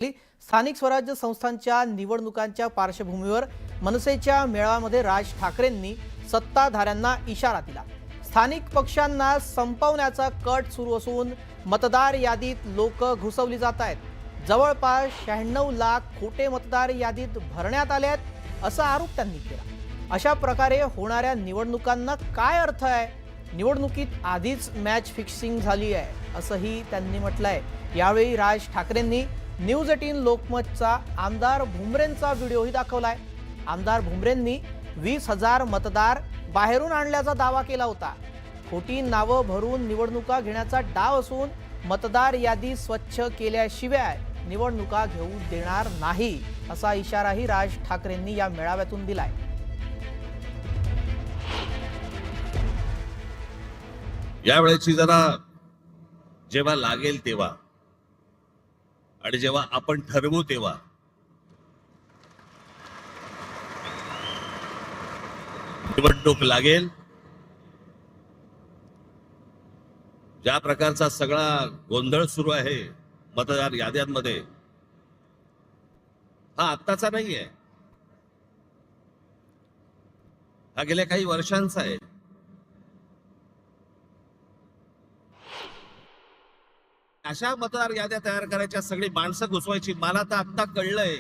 स्थानिक स्वराज्य संस्थांच्या निवडणुकांच्या पार्श्वभूमीवर मनसेच्या मेळाव्यामध्ये राज ठाकरेंनी सत्ताधाऱ्यांना इशारा दिला। स्थानिक पक्षांना संपवण्याचा कट सुरू असून मतदार यादीत लोक घुसवली जात आहेत। जवळपास 96 लाख खोटे मतदार यादीत भरण्यात आले आहेत असा आरोप त्यांनी केला। अशा प्रकारे होणाऱ्या निवडणुकांना काय अर्थ आहे? निवडणुकीत आधीच मॅच फिक्सिंग झाली आहे असंही त्यांनी म्हटलंय। यावेळी राज ठाकरेंनी न्यूज 18 लोकमतचा आमदार भुमरेंचा व्हिडिओही दाखवलाय। आमदार भुमरेंनी 20,000 मतदार बाहेरून आणल्याचा दावा केला होता। खोटी नावं भरून निवडणुका घेण्याचा डाव असून मतदार यादी स्वच्छ केल्याशिवाय निवडणुका घेऊ देणार नाही असा इशाराही राज ठाकरेंनी या मेळाव्यातून दिलाय। यावेळेची जरा जेव्हा लागेल तेव्हा आणि जेव्हा आपण ठरवू तेव्हा निवडणूक लागेल। ज्या प्रकारचा सगळा गोंधळ सुरू आहे मतदार याद्यांमध्ये, हा आत्ताचा नाहीये, हा गेल्या काही वर्षांचा आहे। अशा मतदार याद्या तयार करायच्या, सगळी माणसं घुसवायची। मला तर आत्ता कळलंय,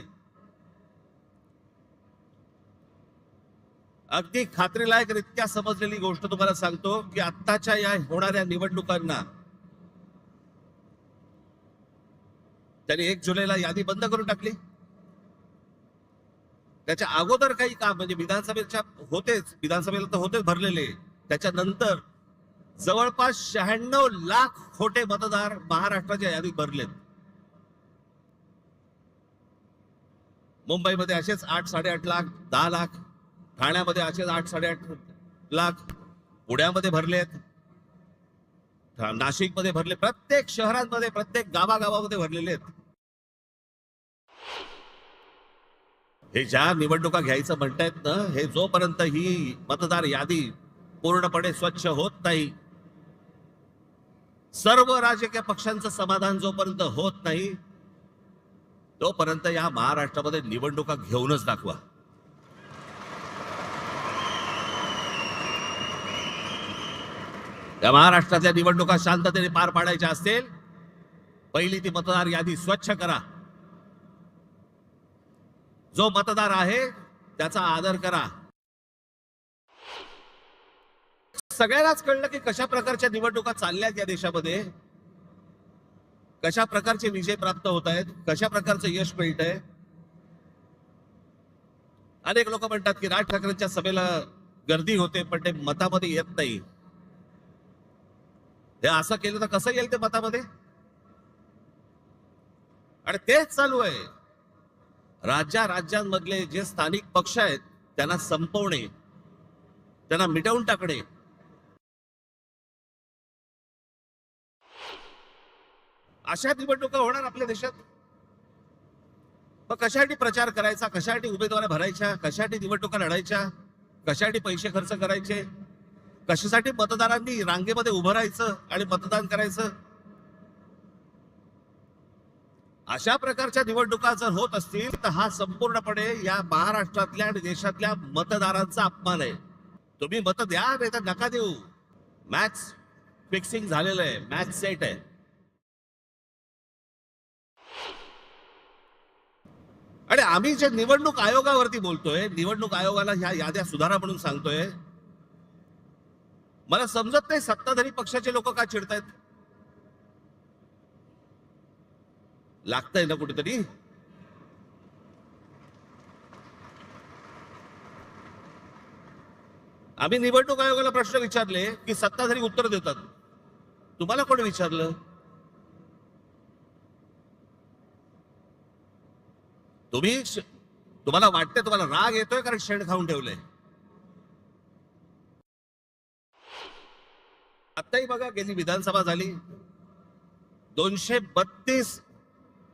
अगदी खात्रीलायकरित्या समजलेली गोष्ट तुम्हाला सांगतो की आत्ताच्या या होणाऱ्या निवडणुकांना त्यांनी 1 जुलैला यादी बंद करून टाकली। त्याच्या अगोदर काही काम म्हणजे विधानसभेला तर होतेच भरलेले, त्याच्यानंतर जवळपास 96 लाख खोटे मतदार महाराष्ट्राच्या यादीत भरलेत। मुंबईमध्ये असेच 8-8.5 लाख, 10 लाख, ठाण्यामध्ये असेच 8-8.5 लाख, पुण्यामध्ये भरलेत, नाशिकमध्ये भरले, प्रत्येक शहरांमध्ये, प्रत्येक गावागावामध्ये भरलेले आहेत। हे ज्या निवडणुका घ्यायचं म्हणतायत ना, हे जोपर्यंत ही मतदार यादी पूर्णपणे स्वच्छ होत नाही, सर्व राजकीय पक्षांचं समाधान जोपर्यंत होत नाही, तोपर्यंत या महाराष्ट्रामध्ये निवडणुका घेऊनच दाखवा। या महाराष्ट्रातल्या निवडणुका शांततेने पार पाडायच्या असतील, पहिली ती मतदार यादी स्वच्छ करा। जो मतदार आहे त्याचा आदर करा। सगळ्यांनाच कळलं की कशा प्रकारच्या निवडणुका चालल्यात या देशामध्ये, कशा प्रकारचे विजय प्राप्त होत आहेत, कशा प्रकारचं यश मिळत आहे। अनेक लोक म्हणतात की राज ठाकरेंच्या सभेला गर्दी होते पण ते मतामध्ये येत नाही। हे असं केलं तर कसं येईल ते मतामध्ये? आणि तेच चालू आहे। राज्यांमधले जे स्थानिक पक्ष आहेत त्यांना संपवणे, त्यांना मिटवून टाकणे, अशा निवडणुका होणार आपल्या देशात। मग कशासाठी प्रचार करायचा, कशासाठी उमेदवार भरायच्या, कशासाठी निवडणुका लढायच्या, कशासाठी पैसे खर्च करायचे, कशासाठी मतदारांनी रांगेमध्ये उभं राहायचं आणि मतदान करायचं? अशा प्रकारच्या निवडणुका जर होत असतील तर हा संपूर्णपणे या महाराष्ट्रातल्या आणि देशातल्या मतदारांचा अपमान आहे। तुम्ही मत द्या नाही तर नका देऊ। मॅच फिक्सिंग झालेलं आहे, मॅच सेट आहे। आणि आम्ही जे निवडणूक आयोगावरती बोलतोय, निवडणूक आयोगाला ह्या याद्या सुधारा म्हणून सांगतोय, मला समजत नाही सत्ताधारी पक्षाचे लोक का चिडतायत। लागतंय ना कुठेतरी। आम्ही निवडणूक आयोगाला प्रश्न विचारले की सत्ताधारी उत्तर देतात। तुम्हाला कोणी विचारलं? तुम्हाला वाटतंय, तुम्हाला राग येतोय कारण शेण खाऊन ठेवलंय। आताही बघा, गेली विधानसभा झाली, 232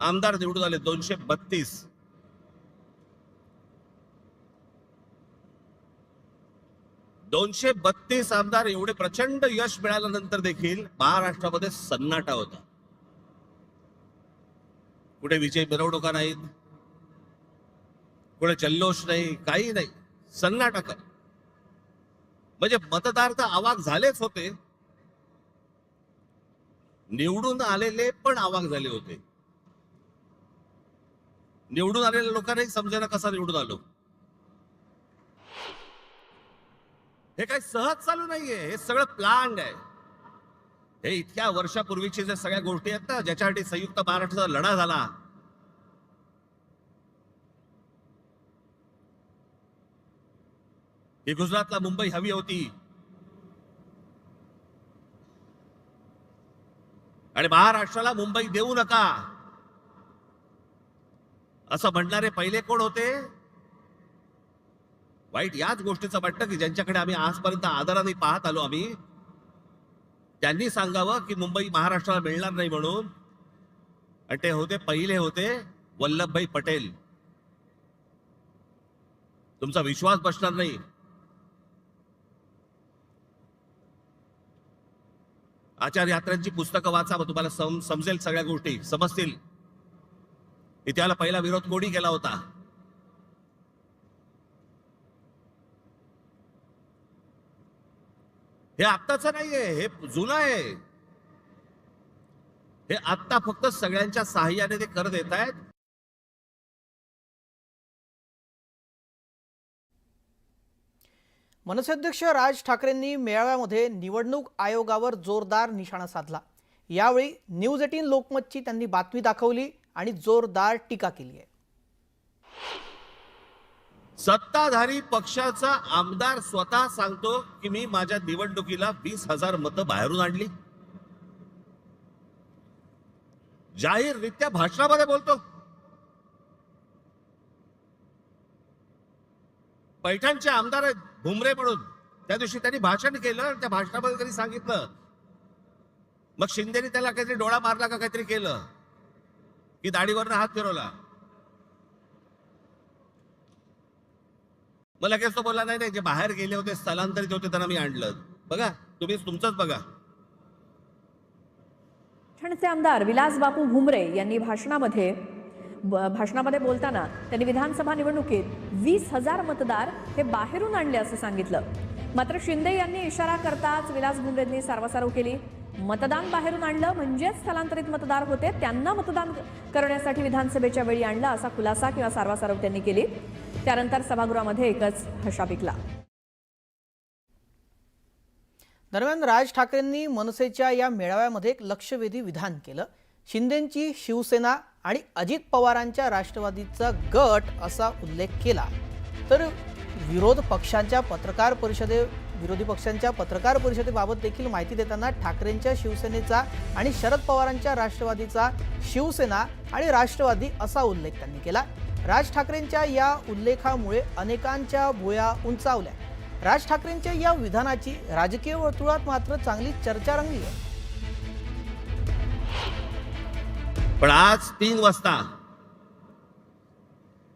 आमदार निवडून आले, 232। 232 आमदार, एवढे प्रचंड यश मिळाल्यानंतर देखील महाराष्ट्रामध्ये सन्नाटा होता। कुठे विजय मिरवणुका नाहीत, कुठे जल्लोष नाही, काही नाही, सन्नाटक. म्हणजे मतदार तर अवाक झालेच होते, निवडून आलेले पण अवाक झाले होते. निवडून आलेल्या लोकांनाही समजेना कसा निवडून आलो. हे काही सहज चालू नाहीये, हे सगळं प्लॅन्ड आहे. हे इतक्या वर्षापूर्वीची जे सगळ्या गोष्टी आहेत ना, ज्याच्यासाठी संयुक्त महाराष्ट्राचा लढा झाला, ही गुजरातला मुंबई हवी होती आणि महाराष्ट्राला मुंबई देऊ नका असं म्हणणारे पहिले कोण होते? वाईट याच गोष्टीचं वाटतं की ज्यांच्याकडे आम्ही आजपर्यंत आदराने पाहत आलो आम्ही, त्यांनी सांगावं की मुंबई महाराष्ट्राला मिळणार नाही म्हणून. आणि ते होते, पहिले होते वल्लभभाई पटेल. तुमचा विश्वास बसणार नाही. आचार्य यात्रांची पुस्तकं वाचा, मग तुम्हाला समजेल, सगळ्या गोष्टी समजतील. इतिहाला पहिला विरोध कोणी केला होता? हे आत्ताच नाहीये, हे जुनं आहे. हे आत्ता फक्त सगळ्यांच्या साहाय्याने ते करत येत आहेत. मनसे अध्यक्ष राज ठाकरेंनी मेळाव्यामध्ये निवडणूक आयोगावर जोरदार निशाणा साधला. यावेळी न्यूज 18 लोकमतची त्यांनी बातमी दाखवली आणि जोरदार टीका केली आहे. सत्ताधारी पक्षाचा आमदार स्वतः सांगतो की मी माझ्या निवडणुकीला 20,000 मतं बाहेरून आणली. जाहीररित्या भाषणामध्ये बोलतो. पैठणचे आमदार आहेत भुमरे म्हणून, त्या दिवशी त्यांनी भाषण केलं, त्या भाषणामध्ये त्यांनी सांगितलं. मग शिंदेनी त्याला काहीतरी डोळा मारला का काहीतरी केलं की दाढीवरनं हात फिरवला. मग लगेच तो बोलला नाही, जे बाहेर गेले होते, स्थलांतरित होते, त्यांना मी आणलं. बघा, तुम्ही तुमचंच बघा. पैठणचे आमदार विलास बापू भुमरे यांनी भाषणामध्ये बोलताना त्यांनी विधानसभा निवडणुकीत 20,000 मतदार हे बाहेरून आणले असं सांगितलं. मात्र शिंदे यांनी इशारा करताच विलास भुमरेंनी सारवासारव केली. मतदान बाहेरून आणलं म्हणजेच स्थलांतरित मतदार होते, त्यांना मतदान करण्यासाठी विधानसभेच्या वेळी आणलं असा खुलासा किंवा सारवासारव त्यांनी केली. त्यानंतर सभागृहामध्ये एकच हशा पिकला. दरम्यान राज ठाकरेंनी मनसेच्या या मेळाव्यामध्ये एक लक्षवेधी विधान केलं. शिंदेंची शिवसेना आणि अजित पवारांच्या राष्ट्रवादीचा गट असा उल्लेख केला. तर विरोधी पक्षांच्या पत्रकार परिषदेबाबत देखील माहिती देताना ठाकरेंच्या शिवसेनेचा आणि शरद पवारांच्या राष्ट्रवादीचा शिवसेना आणि राष्ट्रवादी असा उल्लेख त्यांनी केला. राज ठाकरेंच्या या उल्लेखामुळे अनेकांच्या भुवया उंचावल्या. राज ठाकरेंच्या या विधानाची राजकीय वर्तुळात मात्र चांगली चर्चा रंगली आहे. पण आज 3 वाजता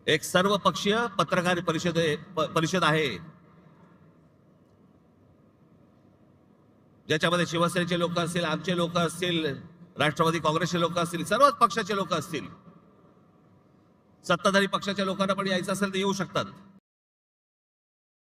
एक सर्वपक्षीय पत्रकार परिषद आहे, ज्याच्यामध्ये शिवसेनेचे लोक असतील, आमचे लोक असतील, राष्ट्रवादी काँग्रेसचे लोक असतील, सर्वच पक्षाचे लोक असतील. सत्ताधारी पक्षाच्या लोकांना पण यायचं असेल तर येऊ शकतात.